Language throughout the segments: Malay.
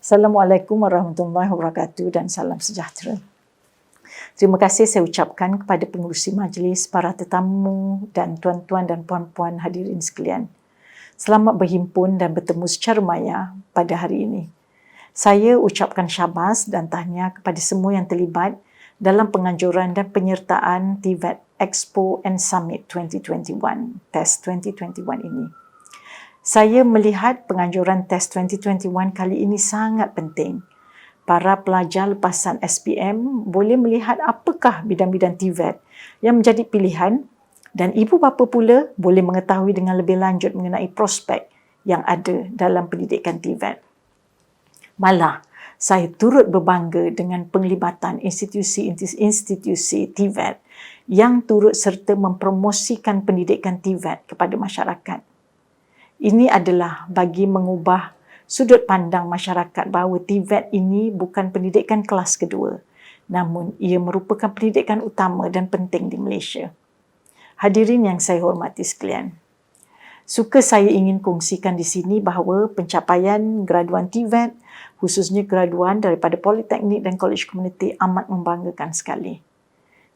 Assalamualaikum warahmatullahi wabarakatuh dan salam sejahtera. Terima kasih saya ucapkan kepada pengerusi majlis, para tetamu dan tuan-tuan dan puan-puan hadirin sekalian. Selamat berhimpun dan bertemu secara maya pada hari ini. Saya ucapkan syabas dan tahniah kepada semua yang terlibat dalam penganjuran dan penyertaan TVET Expo and Summit 2021, TES 2021 ini. Saya melihat penganjuran TES 2021 kali ini sangat penting. Para pelajar lepasan SPM boleh melihat apakah bidang-bidang TVET yang menjadi pilihan dan ibu bapa pula boleh mengetahui dengan lebih lanjut mengenai prospek yang ada dalam pendidikan TVET. Malah, saya turut berbangga dengan penglibatan institusi-institusi TVET yang turut serta mempromosikan pendidikan TVET kepada masyarakat. Ini adalah bagi mengubah sudut pandang masyarakat bahawa TVET ini bukan pendidikan kelas kedua, namun ia merupakan pendidikan utama dan penting di Malaysia. Hadirin yang saya hormati sekalian, suka saya ingin kongsikan di sini bahawa pencapaian graduan TVET, khususnya graduan daripada Politeknik dan Kolej Komuniti amat membanggakan sekali.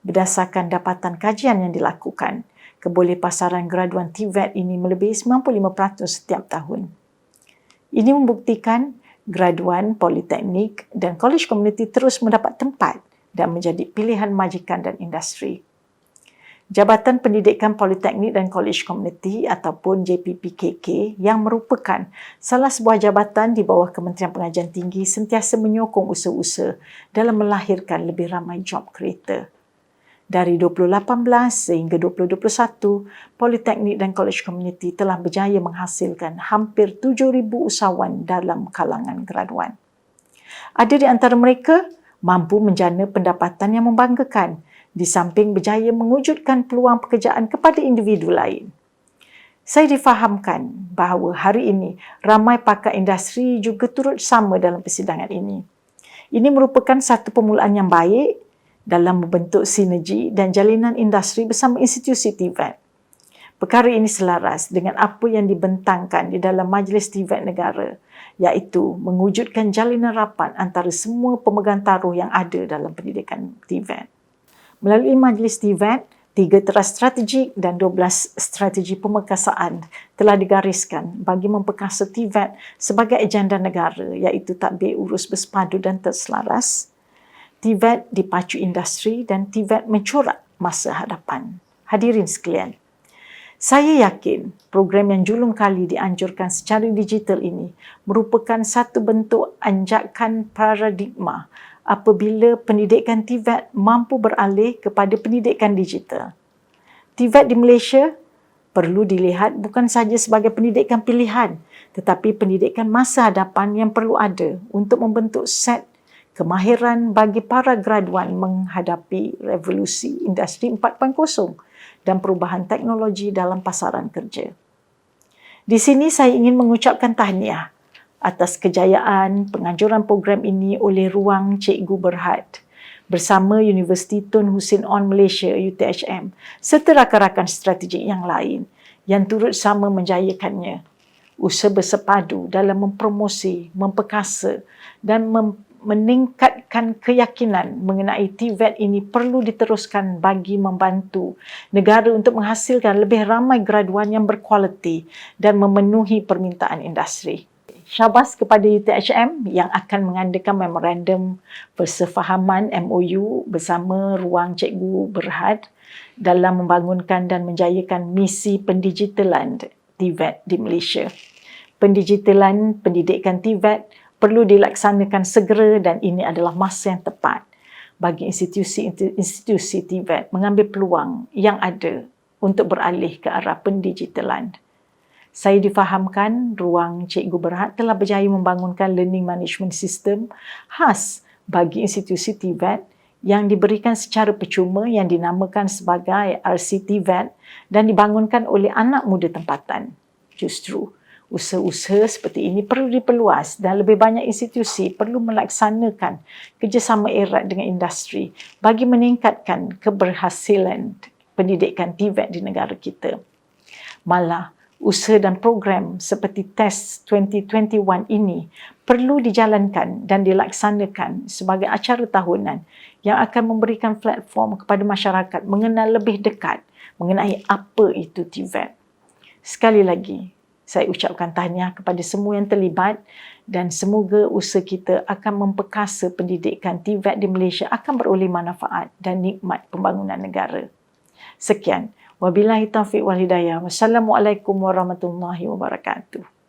Berdasarkan dapatan kajian yang dilakukan, kebolehpasaran graduan TVET ini melebihi 95% setiap tahun. Ini membuktikan graduan Politeknik dan Kolej Komuniti terus mendapat tempat dan menjadi pilihan majikan dan industri. Jabatan Pendidikan Politeknik dan Kolej Komuniti ataupun JPPKK yang merupakan salah sebuah jabatan di bawah Kementerian Pengajian Tinggi sentiasa menyokong usaha-usaha dalam melahirkan lebih ramai job creator. Dari 2018 sehingga 2021, Politeknik dan Kolej Komuniti telah berjaya menghasilkan hampir 7,000 usahawan dalam kalangan graduan. Ada di antara mereka mampu menjana pendapatan yang membanggakan di samping berjaya mewujudkan peluang pekerjaan kepada individu lain. Saya difahamkan bahawa hari ini ramai pakar industri juga turut sama dalam persidangan ini. Ini merupakan satu permulaan yang baik dalam membentuk sinergi dan jalinan industri bersama institusi TVET. Perkara ini selaras dengan apa yang dibentangkan di dalam Majlis TVET Negara, iaitu mewujudkan jalinan rapat antara semua pemegang taruh yang ada dalam pendidikan TVET. Melalui Majlis TVET, 3 teras strategik dan 12 strategi pemerkasaan telah digariskan bagi memperkasa TVET sebagai agenda negara, iaitu tadbir urus bersepadu dan terselaras, TVET dipacu industri dan TVET mencorak masa hadapan. Hadirin sekalian, saya yakin program yang julung kali dianjurkan secara digital ini merupakan satu bentuk anjakan paradigma apabila pendidikan TVET mampu beralih kepada pendidikan digital. TVET di Malaysia perlu dilihat bukan sahaja sebagai pendidikan pilihan, tetapi pendidikan masa hadapan yang perlu ada untuk membentuk set kemahiran bagi para graduan menghadapi revolusi industri 4.0 dan perubahan teknologi dalam pasaran kerja. Di sini saya ingin mengucapkan tahniah atas kejayaan penganjuran program ini oleh Ruang Cikgu Berhad bersama Universiti Tun Hussein On Malaysia UTHM serta rakan-rakan strategik yang lain yang turut sama menjayakannya. Usaha bersepadu dalam mempromosi, memperkasa dan meningkatkan keyakinan mengenai TVET ini perlu diteruskan bagi membantu negara untuk menghasilkan lebih ramai graduan yang berkualiti dan memenuhi permintaan industri. Syabas kepada UTHM yang akan mengadakan memorandum persefahaman MOU bersama Ruang Cikgu Berhad dalam membangunkan dan menjayakan misi pendigitalan TVET di Malaysia. Pendigitalan pendidikan TVET perlu dilaksanakan segera dan ini adalah masa yang tepat bagi institusi TVET mengambil peluang yang ada untuk beralih ke arah pendigitalan. Saya difahamkan Ruang Cikgu Berhad telah berjaya membangunkan learning management system khas bagi institusi TVET yang diberikan secara percuma yang dinamakan sebagai RC-TVET dan dibangunkan oleh anak muda tempatan. Justru, usaha-usaha seperti ini perlu diperluas dan lebih banyak institusi perlu melaksanakan kerjasama erat dengan industri bagi meningkatkan keberhasilan pendidikan TVET di negara kita. Malah, Usaha dan program seperti TESS 2021 ini perlu dijalankan dan dilaksanakan sebagai acara tahunan yang akan memberikan platform kepada masyarakat mengenal lebih dekat mengenai apa itu TVET. Sekali lagi, saya ucapkan tahniah kepada semua yang terlibat dan semoga usaha kita akan memperkasa pendidikan TVET di Malaysia akan beroleh manfaat dan nikmat pembangunan negara. Sekian. Wabillahi taufiq wal hidayah. Wassalamualaikum warahmatullahi wabarakatuh.